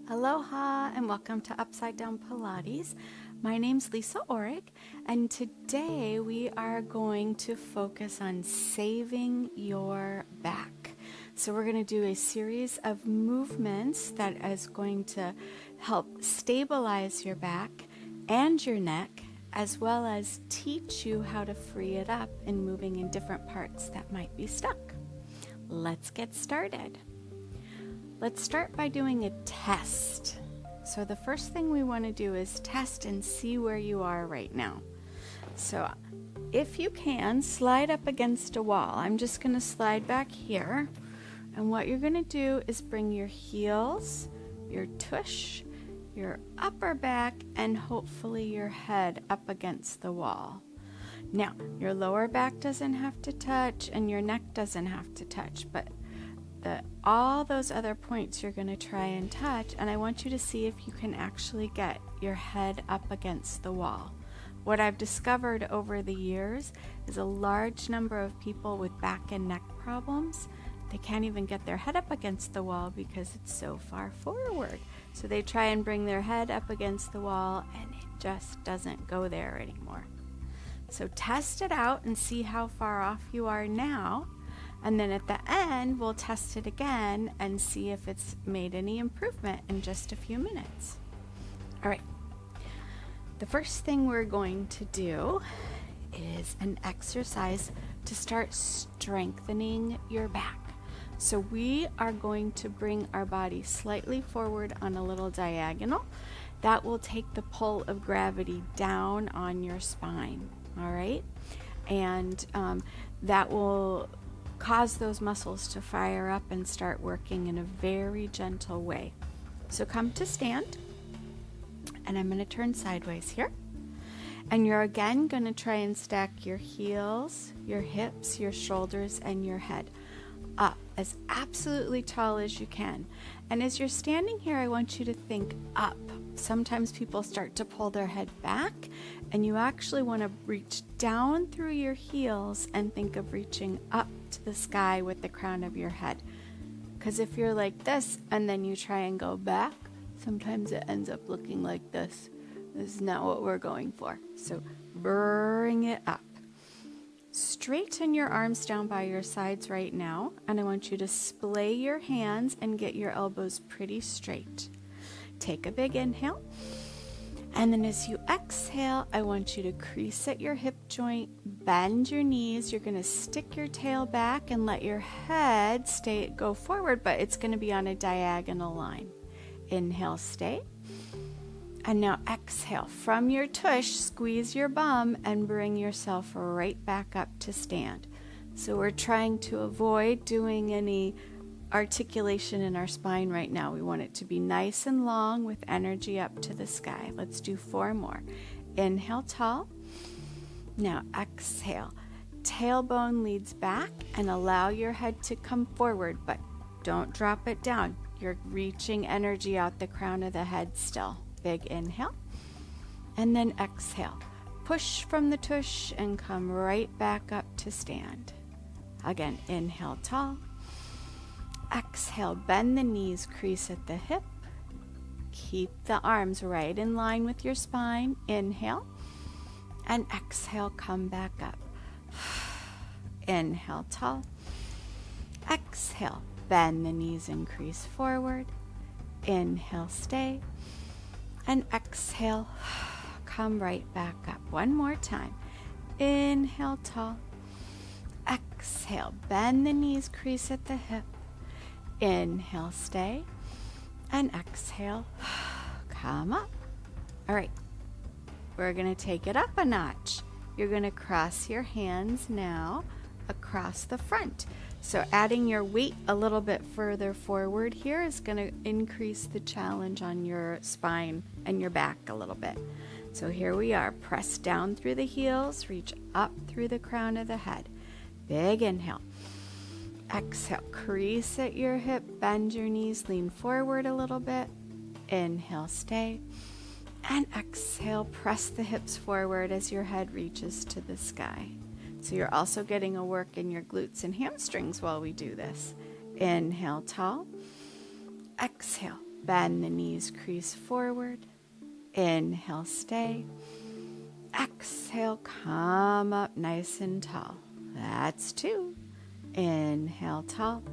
Aloha and welcome to Upside Down Pilates. My name's Lisa Orrick, and today we are going to focus on saving your back. So we're going to do a series of movements that is going to help stabilize your back and your neck, as well as teach you how to free it up in moving in different parts that might be stuck. Let's get started. Let's start by doing a test. So the first thing we want to do is test and see where you are right now. So if you can, slide up against a wall. I'm just going to slide back here. And what you're going to do is bring your heels, your tush, your upper back, and hopefully your head up against the wall. Now, your lower back doesn't have to touch and your neck doesn't have to touch, but all those other points you're going to try and touch, and I want you to see if you can actually get your head up against the wall. What I've discovered over the years is a large number of people with back and neck problems, they can't even get their head up against the wall because it's so far forward. So they try and bring their head up against the wall and it just doesn't go there anymore. So test it out and see how far off you are now. And then at the end, we'll test it again and see if it's made any improvement in just a few minutes. All right. The first thing we're going to do is an exercise to start strengthening your back. So we are going to bring our body slightly forward on a little diagonal. That will take the pull of gravity down on your spine. All right. And that will cause those muscles to fire up and start working in a very gentle way. So come to stand, and I'm going to turn sideways here. And you're again going to try and stack your heels, your hips, your shoulders, and your head up as absolutely tall as you can. And as you're standing here, I want you to think up. Sometimes people start to pull their head back, and you actually want to reach down through your heels and think of reaching up to the sky with the crown of your head. Because if you're like this and then you try and go back, sometimes it ends up looking like this. This is not what we're going for. So bring it up. Straighten your arms down by your sides right now, and I want you to splay your hands and get your elbows pretty straight. Take a big inhale, and then as you exhale, I want you to crease at your hip joint, bend your knees. You're going to stick your tail back and let your head go forward, but it's going to be on a diagonal line. Inhale, stay. And now exhale. From your tush, squeeze your bum and bring yourself right back up to stand. So we're trying to avoid doing any articulation in our spine right now. We want it to be nice and long with energy up to the sky. Let's do 4 more. Inhale, tall. Now exhale. Tailbone leads back and allow your head to come forward, but don't drop it down. You're reaching energy out the crown of the head still. Big inhale, and then exhale. Push from the tush and come right back up to stand. Again, inhale, tall. Exhale, bend the knees, crease at the hip. Keep the arms right in line with your spine. Inhale, and exhale, come back up. Inhale, tall. Exhale, bend the knees and crease forward. Inhale, stay. And exhale, come right back up. One more time. Inhale, tall. Exhale, bend the knees, crease at the hip. Inhale, stay. And exhale, come up. All right, we're going to take it up a notch. You're going to cross your hands now across the front. So adding your weight a little bit further forward here is going to increase the challenge on your spine and your back a little bit. So here we are. Press down through the heels, reach up through the crown of the head. Big inhale. Exhale, crease at your hip, bend your knees, lean forward a little bit. Inhale, stay. And exhale, press the hips forward as your head reaches to the sky. So you're also getting a work in your glutes and hamstrings while we do this. Inhale, tall. Exhale, bend the knees, crease forward. Inhale, stay. Exhale, come up nice and tall. That's 2. Inhale, tall.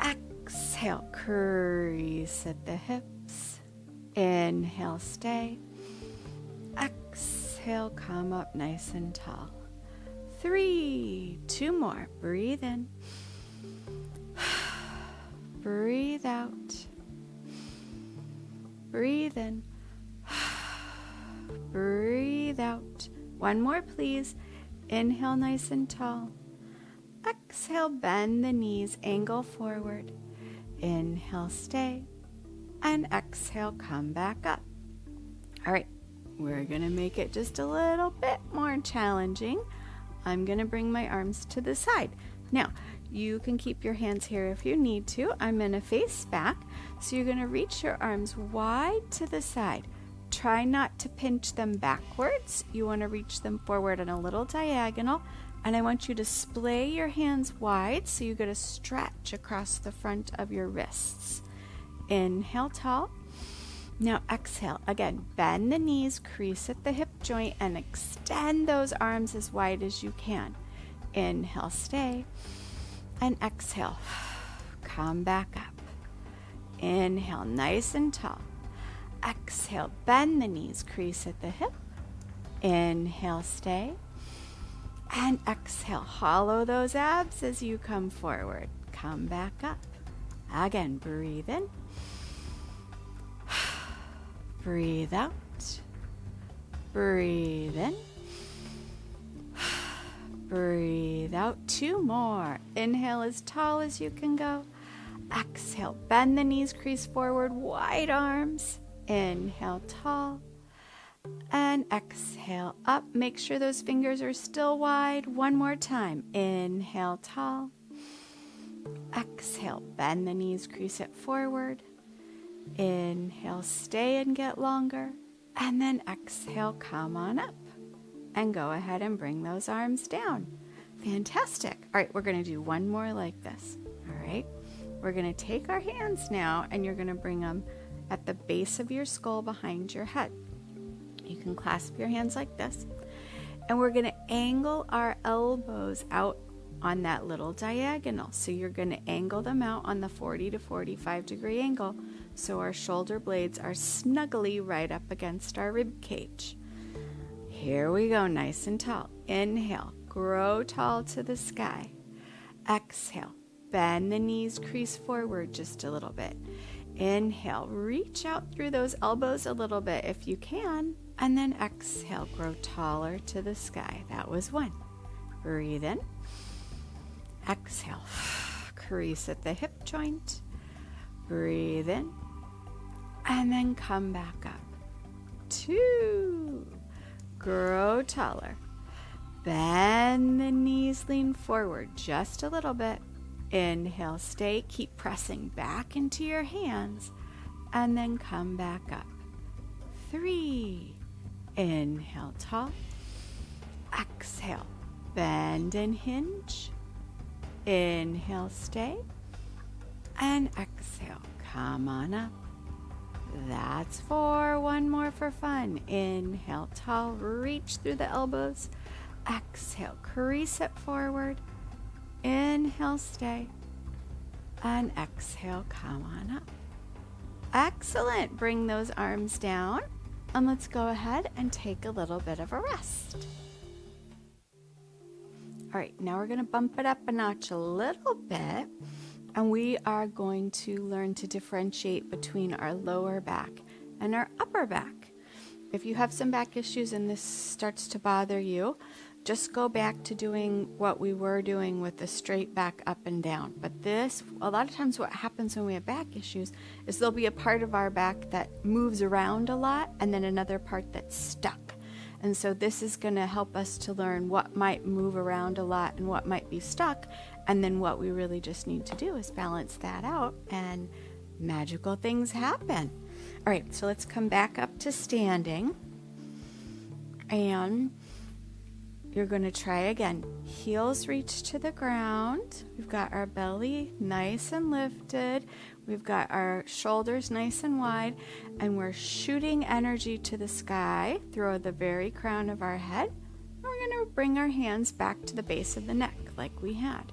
Exhale, crease at the hips. Inhale, stay. Exhale, come up nice and tall. 3, 2 more. Breathe in. Breathe out. Breathe in. Breathe out. 1 more, please. Inhale, nice and tall. Exhale, bend the knees, angle forward. Inhale, stay. And exhale, come back up. All right, we're going to make it just a little bit more challenging. I'm going to bring my arms to the side. Now, you can keep your hands here if you need to. I'm going to face back. So you're going to reach your arms wide to the side. Try not to pinch them backwards. You want to reach them forward on a little diagonal. And I want you to splay your hands wide so you get a stretch across the front of your wrists. Inhale, tall. Now exhale. Again, bend the knees, crease at the hip joint, and extend those arms as wide as you can. Inhale, stay. And exhale. Come back up. Inhale, nice and tall. Exhale, bend the knees, crease at the hip. Inhale, stay. And exhale, hollow those abs as you come forward. Come back up. Again, breathe in. Breathe out. Breathe in. Breathe out. 2 more. Inhale as tall as you can go. Exhale, bend the knees, crease forward, wide arms. Inhale, tall. And exhale, up. Make sure those fingers are still wide. 1 more time. Inhale, tall. Exhale, bend the knees, crease it forward. Inhale, stay and get longer. And then exhale, come on up. And go ahead and bring those arms down. Fantastic. All right, we're going to do 1 more like this. All right. We're going to take our hands now and you're going to bring them at the base of your skull behind your head. You can clasp your hands like this. And we're going to angle our elbows out on that little diagonal. So you're going to angle them out on the 40 to 45 degree angle so our shoulder blades are snugly right up against our rib cage. Here we go, nice and tall. Inhale, grow tall to the sky. Exhale, bend the knees, crease forward just a little bit. Inhale, reach out through those elbows a little bit if you can. And then exhale, grow taller to the sky. That was 1. Breathe in. Exhale, crease at the hip joint. Breathe in. And then come back up. 2. Grow taller. Bend the knees, lean forward just a little bit. Inhale, stay, keep pressing back into your hands, and then come back up. 3. Inhale, tall. Exhale, bend and hinge. Inhale, stay, and exhale, come on up. That's 4. 1 more for fun. Inhale, tall, reach through the elbows. Exhale, crease it forward. Inhale, stay, and exhale, come on up. Excellent. Bring those arms down, and let's go ahead and take a little bit of a rest. All right, now we're going to bump it up a notch a little bit, and we are going to learn to differentiate between our lower back and our upper back. If you have some back issues and this starts to bother you, just go back to doing what we were doing with the straight back up and down. But this, a lot of times what happens when we have back issues is there'll be a part of our back that moves around a lot and then another part that's stuck. And so this is going to help us to learn what might move around a lot and what might be stuck. And then what we really just need to do is balance that out and magical things happen. All right, so let's come back up to standing. And you're going to try again. Heels reach to the ground. We've got our belly nice and lifted. We've got our shoulders nice and wide, and we're shooting energy to the sky through the very crown of our head. And we're going to bring our hands back to the base of the neck like we had.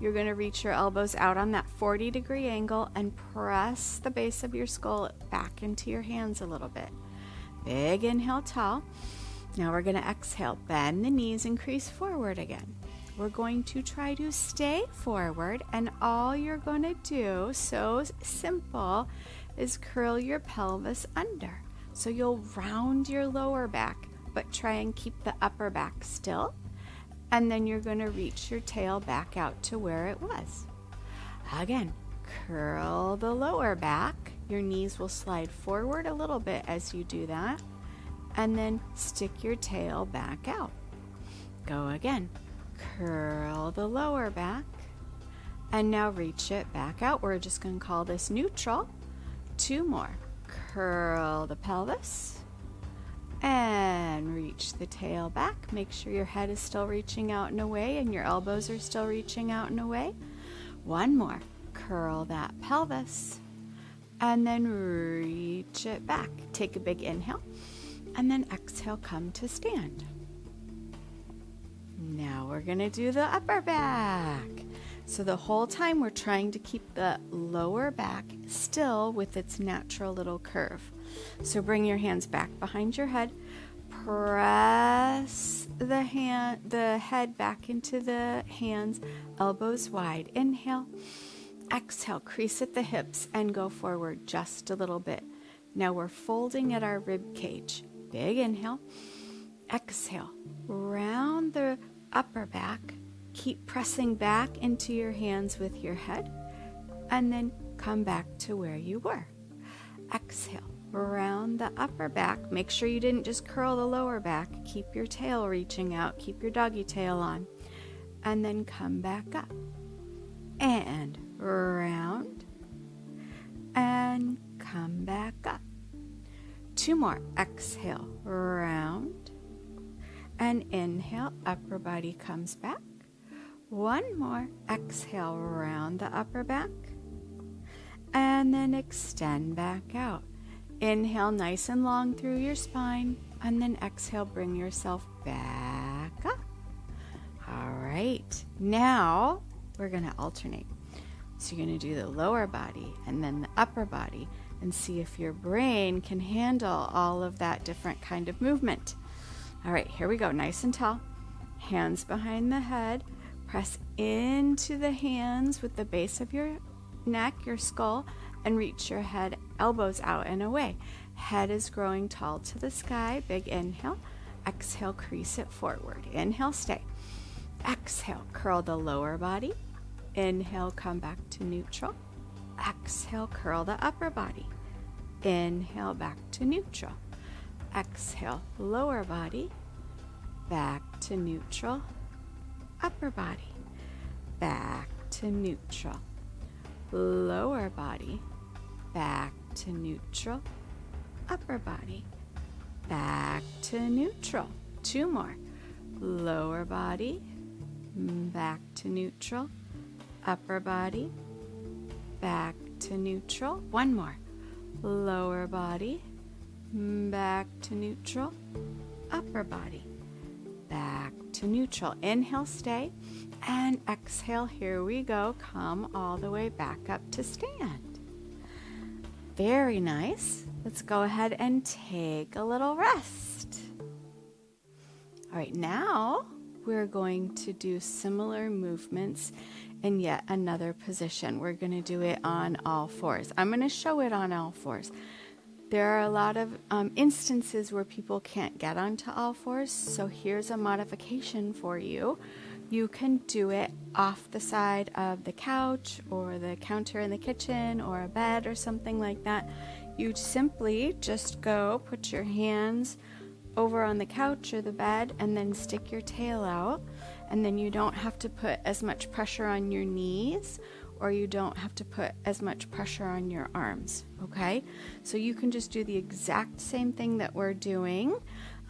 You're going to reach your elbows out on that 40-degree angle and press the base of your skull back into your hands a little bit. Big inhale, tall. Now we're going to exhale, bend the knees and crease forward again. We're going to try to stay forward, and all you're going to do, so simple, is curl your pelvis under. So you'll round your lower back, but try and keep the upper back still. And then you're going to reach your tail back out to where it was. Again, curl the lower back. Your knees will slide forward a little bit as you do that. And then stick your tail back out. Go again. Curl the lower back. And now reach it back out. We're just going to call this neutral. 2 more. Curl the pelvis. And reach the tail back. Make sure your head is still reaching out and away and your elbows are still reaching out and away. 1 more. Curl that pelvis. And then reach it back. Take a big inhale. And then exhale, come to stand. Now we're going to do the upper back. So the whole time we're trying to keep the lower back still with its natural little curve. So bring your hands back behind your head. Press the head back into the hands, elbows wide. Inhale. Exhale, crease at the hips and go forward just a little bit. Now we're folding at our rib cage. Big inhale. Exhale. Round the upper back. Keep pressing back into your hands with your head. And then come back to where you were. Exhale. Round the upper back. Make sure you didn't just curl the lower back. Keep your tail reaching out. Keep your doggy tail on. And then come back up. And round. And come back up. 2 more. Exhale, round. And inhale, upper body comes back. 1 more. Exhale, round the upper back. And then extend back out. Inhale nice and long through your spine. And then exhale, bring yourself back up. All right. Now we're going to alternate. So you're going to do the lower body and then the upper body, and see if your brain can handle all of that different kind of movement. All right, here we go. Nice and tall. Hands behind the head. Press into the hands with the base of your neck, your skull, and reach your head, elbows out and away. Head is growing tall to the sky. Big inhale. Exhale, crease it forward. Inhale, stay. Exhale, curl the lower body. Inhale, come back to neutral. Exhale, curl the upper body. Inhale, back to neutral. Exhale, lower body. Back to neutral. Upper body. Back to neutral. Lower body. Back to neutral. Upper body. Back to neutral. 2 more. Lower body. Back to neutral. Upper body. Back to neutral. 1 more. Lower body. Back to neutral. Upper body. Back to neutral. Inhale, stay. And exhale. Here we go. Come all the way back up to stand. Very nice. Let's go ahead and take a little rest. All right, now we're going to do similar movements in yet another position. We're going to do it on all fours. I'm going to show it on all fours. There are a lot of instances where people can't get onto all fours, so here's a modification for you. You can do it off the side of the couch or the counter in the kitchen or a bed or something like that. You simply just go put your hands over on the couch or the bed and then stick your tail out, and then you don't have to put as much pressure on your knees, or you don't have to put as much pressure on your arms, okay? So you can just do the exact same thing that we're doing,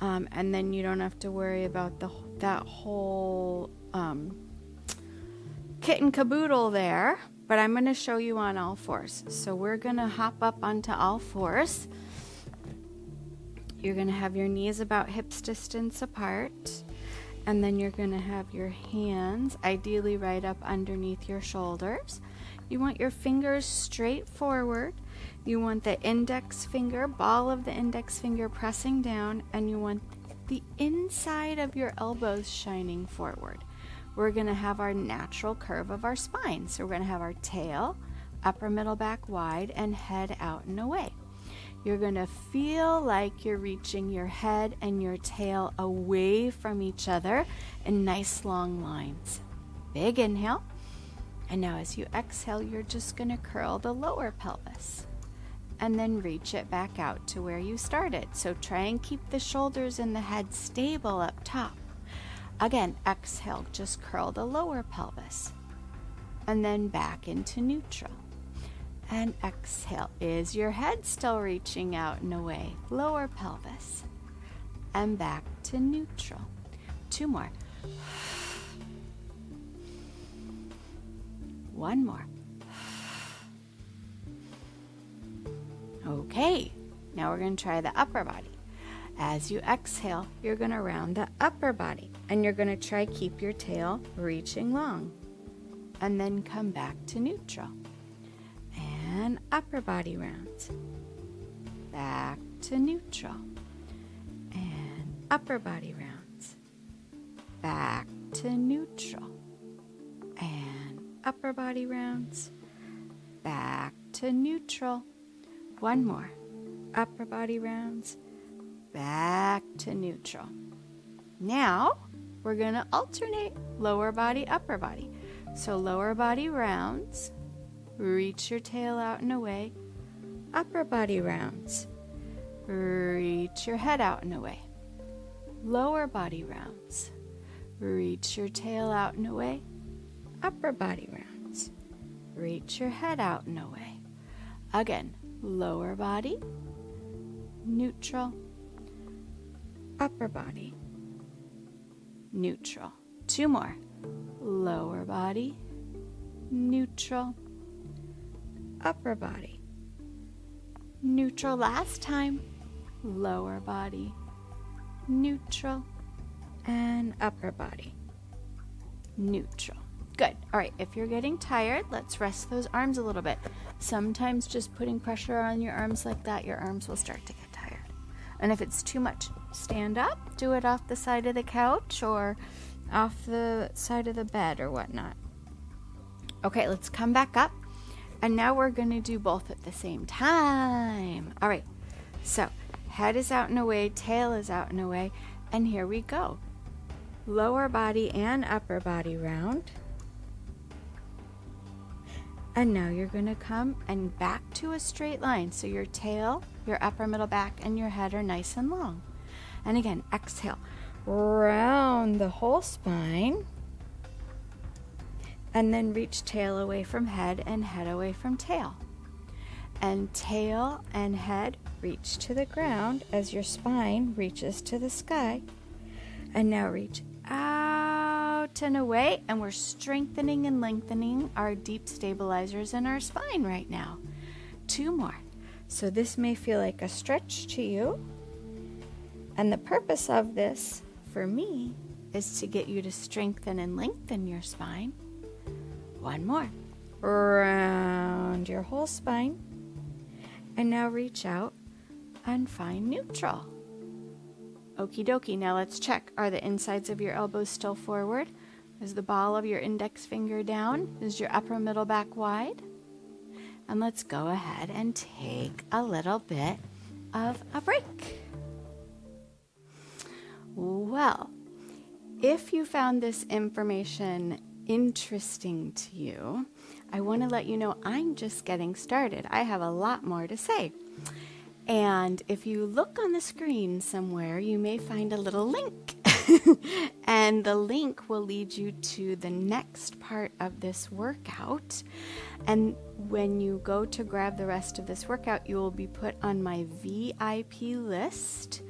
And then you don't have to worry about that whole kit and caboodle there. But I'm going to show you on all fours. So we're going to hop up onto all fours. You're going to have your knees about hips distance apart. And then you're going to have your hands ideally right up underneath your shoulders. You want your fingers straight forward. You want the index finger, ball of the index finger pressing down, and you want the inside of your elbows shining forward. We're going to have our natural curve of our spine. So we're going to have our tail, upper middle back wide, and head out and away. You're going to feel like you're reaching your head and your tail away from each other in nice long lines. Big inhale. And now as you exhale, you're just going to curl the lower pelvis and then reach it back out to where you started. So try and keep the shoulders and the head stable up top. Again, exhale, just curl the lower pelvis and then back into neutral. And exhale. Is your head still reaching out and away? Lower pelvis. And back to neutral. 2 more. 1 more. Okay, now we're going to try the upper body. As you exhale, you're going to round the upper body. And you're going to try keep your tail reaching long. And then come back to neutral. And upper body rounds. Back to neutral. And upper body rounds. Back to neutral. And upper body rounds. Back to neutral. 1 more. Upper body rounds. Back to neutral. Now we're going to alternate lower body, upper body. So lower body rounds. Reach your tail out and away. Upper body rounds. Reach your head out and away. Lower body rounds. Reach your tail out and away. Upper body rounds. Reach your head out and away. Again, lower body, neutral, upper body, neutral. 2 more. Lower body, neutral, upper body, neutral. Last time. Lower body, neutral, and upper body, neutral. Good. All right, if you're getting tired, let's rest those arms a little bit. Sometimes just putting pressure on your arms like that, your arms will start to get tired. And if it's too much, stand up, do it off the side of the couch or off the side of the bed or whatnot. Okay, let's come back up. And now we're going to do both at the same time. All right, so head is out and away, tail is out and away, and here we go. Lower body and upper body round. And now you're going to come and back to a straight line. So your tail, your upper middle back, and your head are nice and long. And again, exhale. Round the whole spine. And then reach tail away from head and head away from tail. And tail and head reach to the ground as your spine reaches to the sky. And now reach out and away, and we're strengthening and lengthening our deep stabilizers in our spine right now. 2 more. So this may feel like a stretch to you. And the purpose of this, for me, is to get you to strengthen and lengthen your spine. 1 more. Round your whole spine. And now reach out and find neutral. Okie dokie, now let's check. Are the insides of your elbows still forward? Is the ball of your index finger down? Is your upper middle back wide? And let's go ahead and take a little bit of a break. Well, if you found this information interesting to you, I want to let you know I'm just getting started. I have a lot more to say. And if you look on the screen somewhere, you may find a little link And the link will lead you to the next part of this workout. And when you go to grab the rest of this workout, you will be put on my VIP list.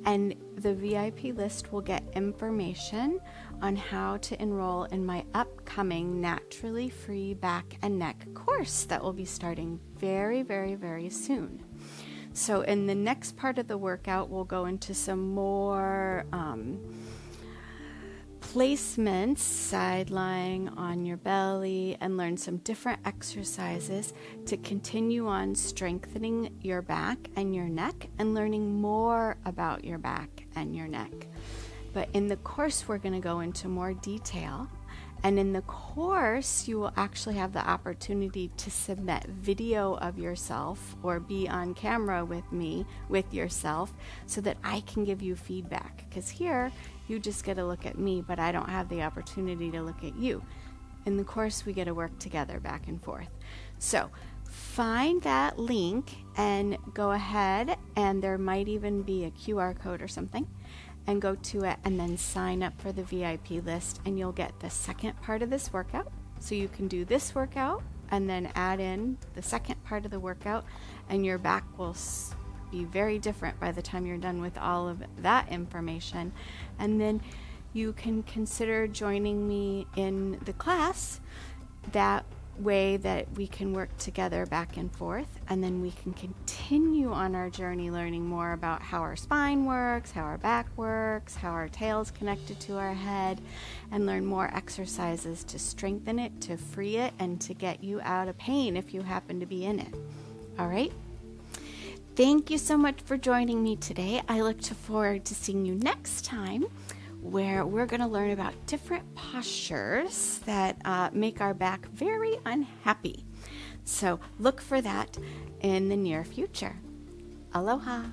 And the VIP list will get information on how to enroll in my upcoming Naturally Free Back and Neck course that will be starting very, very, very soon. So in the next part of the workout, we'll go into some more placements, side lying on your belly, and learn some different exercises to continue on strengthening your back and your neck and learning more about your back and your neck. But in the course, we're going to go into more detail. And in the course, you will actually have the opportunity to submit video of yourself or be on camera with me, with yourself, so that I can give you feedback. Because here, you just get to look at me, but I don't have the opportunity to look at you. In the course, we get to work together back and forth. So find that link and go ahead, and there might even be a QR code or something, and go to it and then sign up for the VIP list, and you'll get the second part of this workout. So you can do this workout and then add in the second part of the workout, and your back will be very different by the time you're done with all of that information. And then you can consider joining me in the class. That way that we can work together back and forth, and then we can continue on our journey learning more about how our spine works, how our back works, how our tail's connected to our head, and learn more exercises to strengthen it, to free it, and to get you out of pain if you happen to be in it. All right? Thank you so much for joining me today. I look forward to seeing you next time, where we're going to learn about different postures that make our back very unhappy. So look for that in the near future. Aloha.